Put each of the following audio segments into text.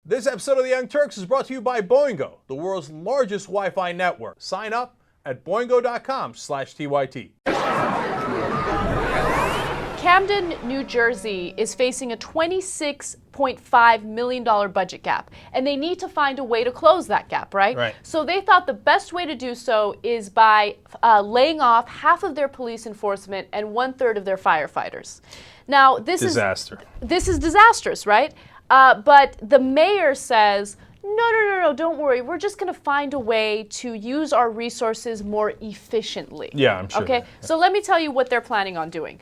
This episode of the Young Turks is brought to you by Boingo, the world's largest Wi-Fi network. Sign up at boingo.com/TYT. Camden, New Jersey is facing a $26.5 million budget gap, and they need to find a way to close that gap, right? Right. So they thought the best way to do so is by laying off half of their police enforcement and 1/3 of their firefighters. Now, this is disastrous, right? But the mayor says, no, don't worry. We're just going to find a way to use our resources more efficiently. Yeah, I'm sure. Okay, so let me tell you what they're planning on doing.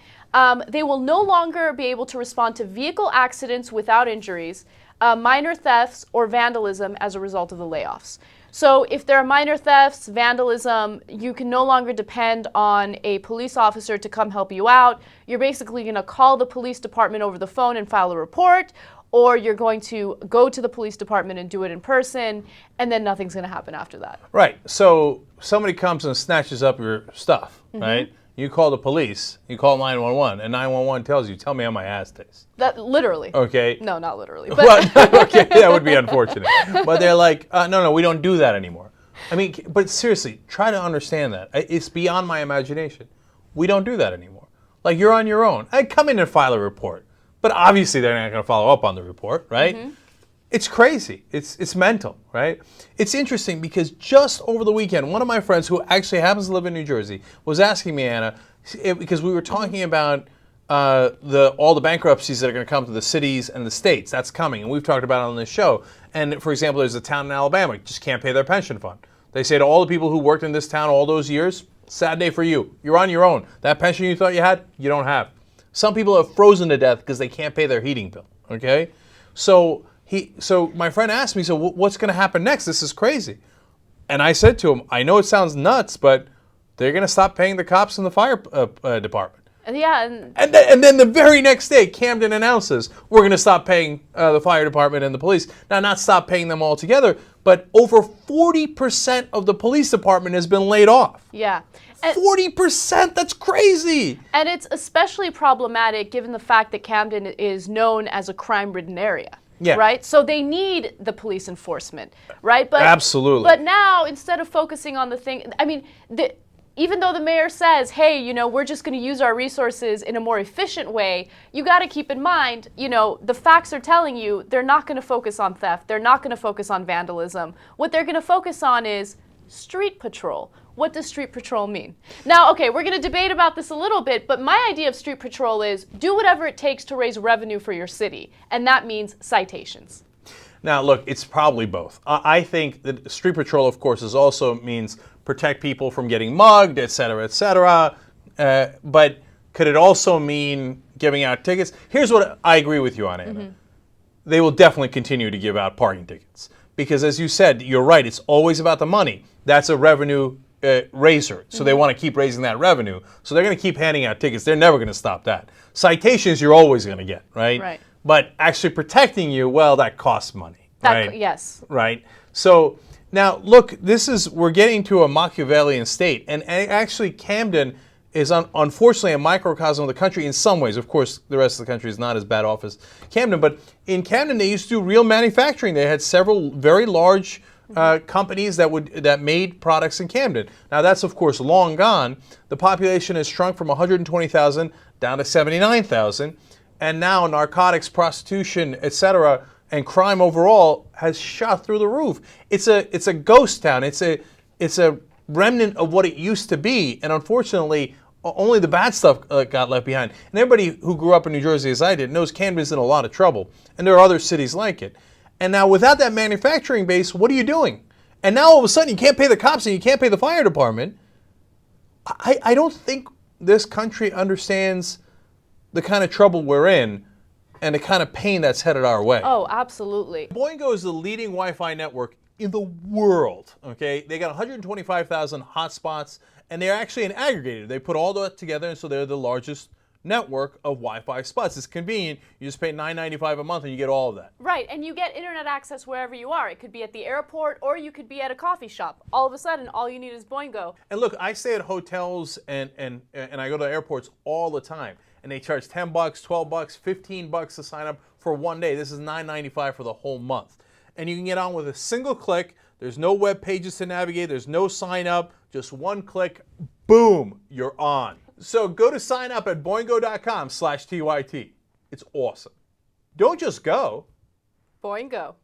They will no longer be able to respond to vehicle accidents without injuries, minor thefts, or vandalism as a result of the layoffs. So if there are minor thefts, vandalism, you can no longer depend on a police officer to come help you out. You're basically going to call the police department over the phone and file a report, or you're going to go to the police department and do it in person, and then nothing's going to happen after that. Right. So somebody comes and snatches up your stuff, right? You call the police, you call 911, and 911 tells you, tell me how my ass tastes. That literally. Okay. No, not literally. But Well, okay, that would be unfortunate. But they're like, no, we don't do that anymore. I mean, but seriously, try to understand that. It's beyond my imagination. We don't do that anymore. Like, you're on your own. I'd come in and file a report. But obviously, they're not going to follow up on the report, right? It's crazy. It's mental, right? It's interesting because just over the weekend, one of my friends who actually happens to live in New Jersey was asking me, Anna, because we were talking about all the bankruptcies that are going to come to the cities and the states. That's coming, and we've talked about it on this show. And for example, there's a town in Alabama that just can't pay their pension fund. They say to all the people who worked in this town all those years, sad day for you. You're on your own. That pension you thought you had, you don't have. Some people are frozen to death because they can't pay their heating bill, okay? So my friend asked me, so what's going to happen next? This is crazy. And I said to him, I know it sounds nuts, but they're going to stop paying the cops in the fire department. Yeah. And then the very next day, Camden announces, we're going to stop paying the fire department and the police. Now, not stop paying them altogether, but over 40% of the police department has been laid off. Yeah. 40%, that's crazy. And it's especially problematic given the fact that Camden is known as a crime-ridden area. Yeah. Right? So they need the police enforcement, right? But absolutely. But now, instead of focusing on the thing, I mean, even though the mayor says, hey, we're just going to use our resources in a more efficient way, you got to keep in mind, the facts are telling you they're not going to focus on theft. They're not going to focus on vandalism. What they're going to focus on is street patrol. What does street patrol mean? Now, okay, we're going to debate about this a little bit, but my idea of street patrol is do whatever it takes to raise revenue for your city, and that means citations. Now, look, it's probably both. I think that street patrol, of course, also means protect people from getting mugged, et cetera, et cetera. But could it also mean giving out tickets? Here's what I agree with you on, Anna. They will definitely continue to give out parking tickets. Because as you said, you're right, it's always about the money. That's a revenue raiser. So they want to keep raising that revenue. So they're going to keep handing out tickets. They're never going to stop that. Citations you're always going to get, right? Right. But actually protecting you, well, that costs money. Right? Yes. Right. So now, look, we're getting to a Machiavellian state. And actually, Camden is unfortunately a microcosm of the country in some ways. Of course, the rest of the country is not as bad off as Camden. But in Camden, they used to do real manufacturing. They had several very large companies that made products in Camden. Now, that's, of course, long gone. The population has shrunk from 120,000 down to 79,000. And now narcotics, prostitution, et cetera, and crime overall has shot through the roof. It's a ghost town. It's a remnant of what it used to be, and unfortunately, only the bad stuff got left behind. And everybody who grew up in New Jersey, as I did, knows Camden's in a lot of trouble, and there are other cities like it. And now, without that manufacturing base, what are you doing? And now all of a sudden, you can't pay the cops and you can't pay the fire department. I don't think this country understands the kind of trouble we're in and the kind of pain that's headed our way. Oh, absolutely. Boingo is the leading Wi-Fi network in the world, okay? They got 125,000 hotspots, and they're actually an aggregator. They put all that together, and so they're the largest network of Wi-Fi spots. It's convenient. You just pay $9.95 a month, and you get all of that. Right, and you get internet access wherever you are. It could be at the airport, or you could be at a coffee shop. All of a sudden, all you need is Boingo. And look, I stay at hotels, and I go to airports all the time. And they charge $10, $12, $15 to sign up for one day. This is $9.95 for the whole month. and you can get on with a single click. There's no web pages to navigate. There's no sign up. Just one click. Boom, you're on. So go to sign up at boingo.com/TYT. It's awesome. Don't just go. Boingo.